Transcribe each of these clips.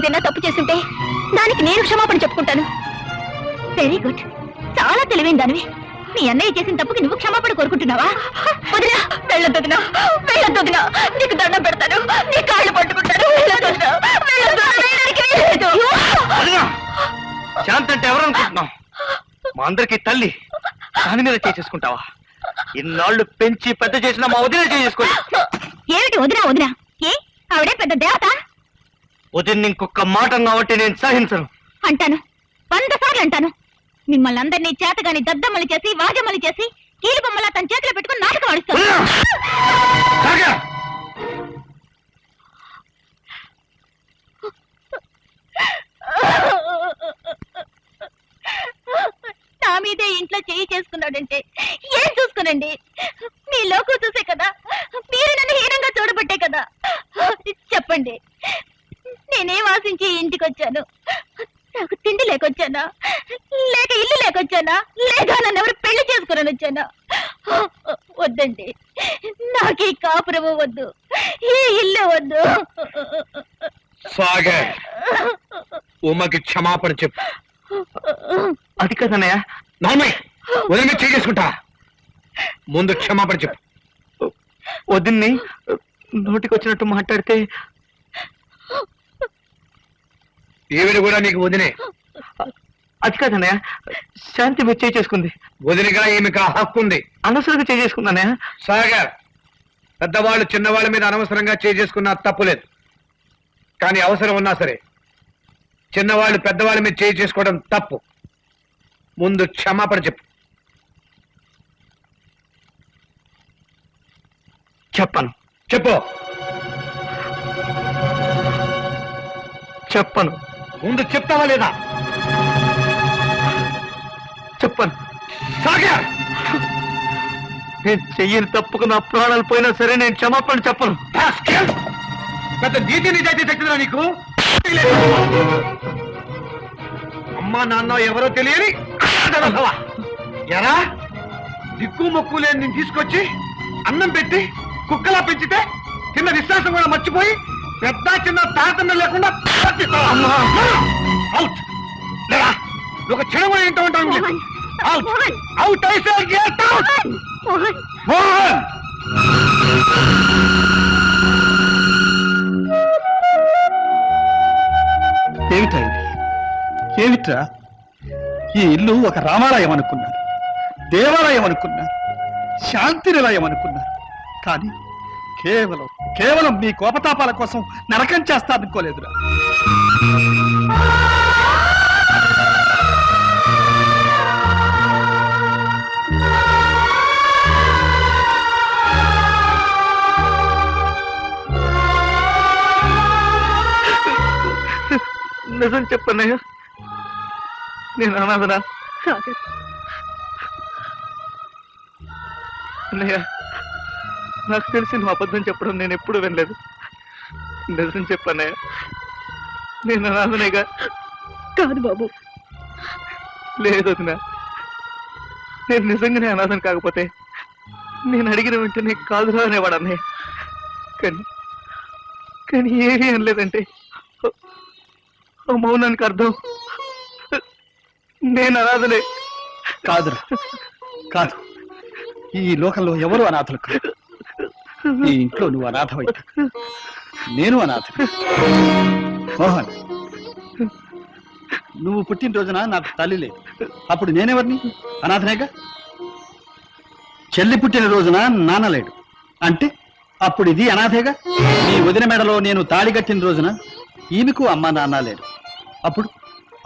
ఏదైనా తప్పు చేస్తుంటే దానికి నేను క్షమాపణ చెప్పుకుంటాను. వెరీ గుడ్, చాలా తెలివైన దానివి. నీ అన్నయ్య చేసిన తప్పుకి నువ్వు క్షమాపణ కోరుకుంటున్నావా? వదినా, వెళ్ళొద్దునా, వెళ్ళొద్దునా, నీకు దండం పెడతాను, నీ కాళ్ళు పట్టుకుంటాను. శాంతి అంటే ఎవరు అనుకుంటున్నావు? మా అందరికి తల్లి, దాని మీద చేసుకుంటావా? ఇన్నాళ్ళు పెంచి పెద్ద చేసిన మా వదిన చేసుకోండి. ఏమిటి వదినా వదినా? ఏ ఆవిడే పెద్ద దేవత? వదిన ఇంకొక మాట కాబట్టి నేను సహించను. అంటాను, 100 సార్లు అంటాను. మిమ్మల్ని అందరినీ చేతగాని దద్దమ్మలు చేసి వాజమ్మలు చేసి కీలు బొమ్మలా తన చేతిలో పెట్టుకుని నాటకం ఆడుస్తాను. నా మీదే ఇంట్లో చేయి చేసుకున్నాడంటే ఏం చూసుకునండి? మీ లోకు చూసే కదా, మీరు నన్ను హీనంగా చూడబట్టే కదా. చెప్పండి, నేనేం ఆశించి ఇంటికి వచ్చాను? నాకు తిండి లేకొచ్చానా, లేక ఇల్లు లేకొచ్చానా, లేదా నన్ను ఎవరు పెళ్లి చేసుకుని వచ్చానా? వద్దండి, నాకు ఈ కాపురము వద్దు, ఈ ఇల్లు వద్దు. సాగర్, ఉమ్మకి క్షమాపణ చెప్పు. అది కదన్నయ్య. నాన్నయ్య, వదిన చేసుకుంటా. ముందు క్షమాపణ చెప్పు. వదిన్ని నోటికి వచ్చినట్టు మాట్లాడితే ఈవిడ కూడా నీకు వదినే. అది కాదన్నయ్య, శాంతి మీద చేసుకుంది. వదినగా ఈమెకు హక్కు ఉంది. అనవసరంగా చేసుకుందన్నయ్య. సాగర్, పెద్దవాళ్ళు చిన్నవాళ్ళ మీద అనవసరంగా చేసుకున్నా తప్పులేదు. కానీ అవసరం ఉన్నా సరే చిన్నవాళ్ళు పెద్దవాళ్ళ మీద చేసుకోవడం తప్పు. ముందు క్షమాపణ చెప్పు. చెప్పను. చెప్పు. చెప్పను. ముందు చెప్తావా లేదా? చెప్పను. సాగర్, నేను చెయ్యని తప్పుకు నా ప్రాణాలు పోయినా సరే నేను క్షమాపణ చెప్పను. పెద్ద నీతి నిజాయితీ తెచ్చిందా నీకు? అమ్మా నాన్న ఎవరో తెలియని ఎరా దిక్కు మొక్కు లేని నేను తీసుకొచ్చి అన్నం పెట్టి కుక్కలా పెంచితే చిన్న విశ్వాసం కూడా మర్చిపోయి పెద్ద చిన్న తారతమ్యం లేకుండా అవుట్ లేదా? ఒక క్షణం కూడా ఏంటో ఉంటాను. అవుట్ అవుట్ అయితే ఏమిటండి? ఏమిట్రా? ఈ ఇల్లు ఒక రామాలయం అనుకున్నారు, దేవాలయం అనుకున్నారు, శాంతి నిలయం అనుకున్నారు. కానీ కేవలం మీ కోపతాపాల కోసం నరకం చేస్తారనుకోలేదురా. నిజం చెప్పన్నయ్య, నేను అనాథనా? అన్నయ్య, నాకు తెలిసి నువ్వు అబద్ధం చెప్పడం నేను ఎప్పుడు వినలేదు. నిజం చెప్పన్నయ్య, నేను అనాథనేగా? కాదు బాబు. లేదు వదినా, నేను నిజంగానే అనాథం కాకపోతే నేను అడిగిన వెంటనే కాదురా అనేవాడు అన్నయ్య. కానీ ఏమీ అనలేదంటే ఆ మౌనానికి అర్థం నేను అనాథలే. కాదురా, కాదు. ఈ లోకంలో ఎవరు అనాథలు కాదు. ఈ ఇంట్లో నువ్వు అనాథమైతే నేను అనాథ. మోహన్, నువ్వు పుట్టినరోజున నాకు తల్లి లేదు, అప్పుడు నేనెవరిని? అనాథనేగా. చెల్లి పుట్టినరోజున నాన్న లేడు అంటే అప్పుడు ఇది అనాథేగా. నీ వదిన మెడలో నేను తాళి కట్టిన రోజున ఈమెకు అమ్మ నాన్న లేడు,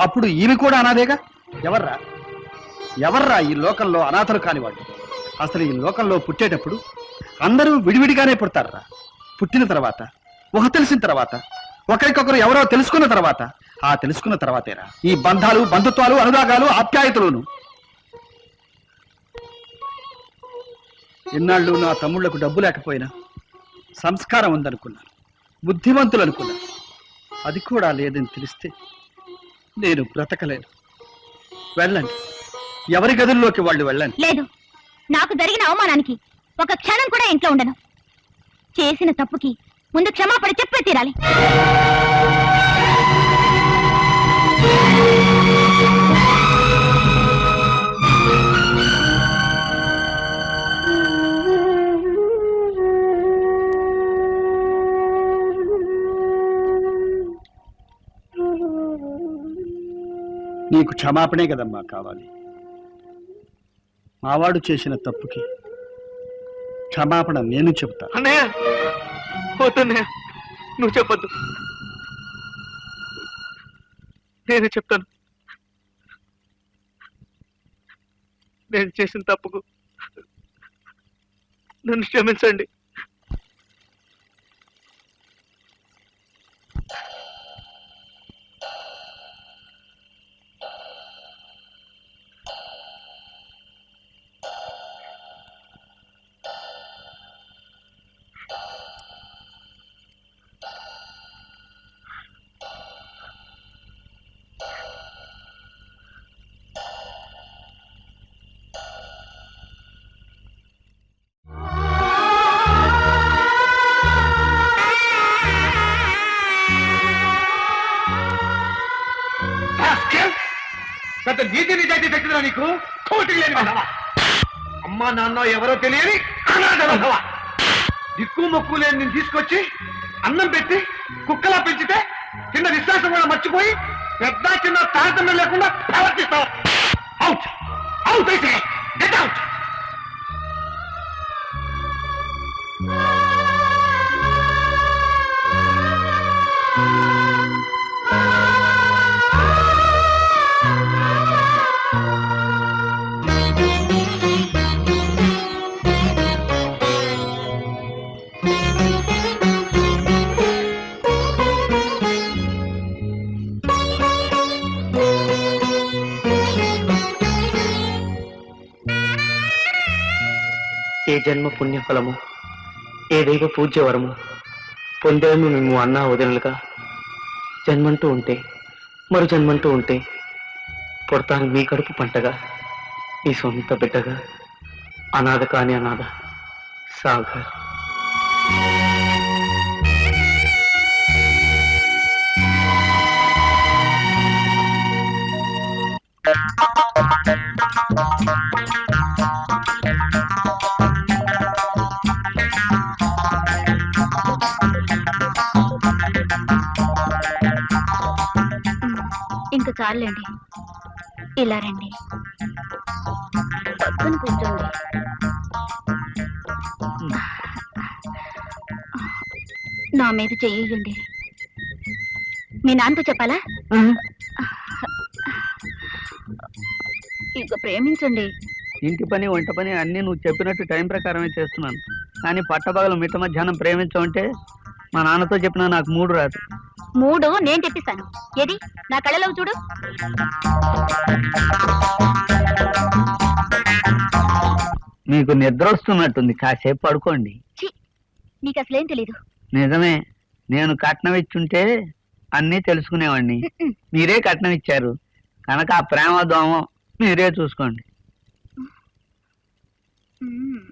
అప్పుడు ఈమె కూడా అనాథేగా. ఎవర్రా ఈ లోకంలో అనాథలు కానివాడు? అసలు ఈ లోకంలో పుట్టేటప్పుడు అందరూ విడివిడిగానే పుడతారా. పుట్టిన తర్వాత తెలిసిన తర్వాత ఒకరికొకరు ఎవరో తెలుసుకున్న తర్వాత ఆ తెలుసుకున్న తర్వాతేరా ఈ బంధాలు, బంధుత్వాలు, అనురాగాలు, ఆప్యాయతలును. ఇన్నాళ్ళు నా తమ్ముళ్లకు డబ్బు లేకపోయినా సంస్కారం ఉందనుకున్నాను, బుద్ధిమంతులు అనుకున్నాను. అది కూడా లేదని తెలిస్తే నేను బ్రతకలేను. వెళ్ళండి, ఎవరి గదుల్లోకి వాళ్ళు వెళ్ళండి. లేదు, నాకు జరిగిన అవమానానికి ఒక క్షణం కూడా ఇంట్లో ఉండను. చేసిన తప్పుకి ముందు క్షమాపణ చెప్పే తీరాలి. నీకు క్షమాపణే కదమ్మా కావాలి. మావాడు చేసిన తప్పుకి క్షమాపణ నేను చెబుతా. అన్నయ్య వద్దన్నయ్య, నువ్వు చెప్పొద్దు, నేనే చెప్తాను. నేను చేసిన తప్పుకు నన్ను క్షమించండి. పెద్ద నీతి నిజాయితీ తెచ్చిందా నీకు? కోటి లేని విధవా. అమ్మా నాన్న ఎవరో తెలియని అనాథ విధవా. దిక్కు మొక్కు లేని నేను తీసుకొచ్చి అన్నం పెట్టి కుక్కలా పెంచితే చిన్న విశ్వాసం కూడా మర్చిపోయి పెద్ద చిన్న తారతమ్యం లేకుండా ప్రవర్తిస్తావు. అవుట్ అవుట్ అయితే గెట్ అవుట్. ఏ జన్మ పుణ్యఫలము, ఏ దైవ పూజ్యవరము పొందాము మేము అన్నా వదినలుగా. జన్మంటూ ఉంటే మరు జన్మంటూ ఉంటే పుడతాను మీ కడుపు పంటగా, మీ సొంత బిడ్డగా, అనాథ కాని అనాథ సాగర్. ఇంకా చాలండి, ఇలా రండి, పక్కన కూర్చోండి. నా మీద చెయ్యండి. మీ నాన్నతో చెప్పాలా? ఇక ప్రేమించండి. ఇంటి పని వంట పని అన్ని నువ్వు చెప్పినట్టు టైం ప్రకారమే చేస్తున్నాను, కానీ పట్టపగలు మిట్ట మధ్యాహ్నం ప్రేమించమంటే మా నాన్నతో చెప్పినా నాకు మూడు రాదు. మూడు నేను తెప్పిస్తాను. ఏది నా కళ్ళలో చూడు. మీకు నిద్ర వస్తున్నట్టుంది, కాసేపు పడుకోండి. ఛీ, నీకు అసలేం తెలీదు. నిజమే, నేను కట్నం ఇచ్చుంటే అన్నీ తెలుసుకునేవాడిని. మీరే కట్నం ఇచ్చారు కనుక ఆ ప్రేమ దోమం మీరే చూసుకోండి. మ్మ్.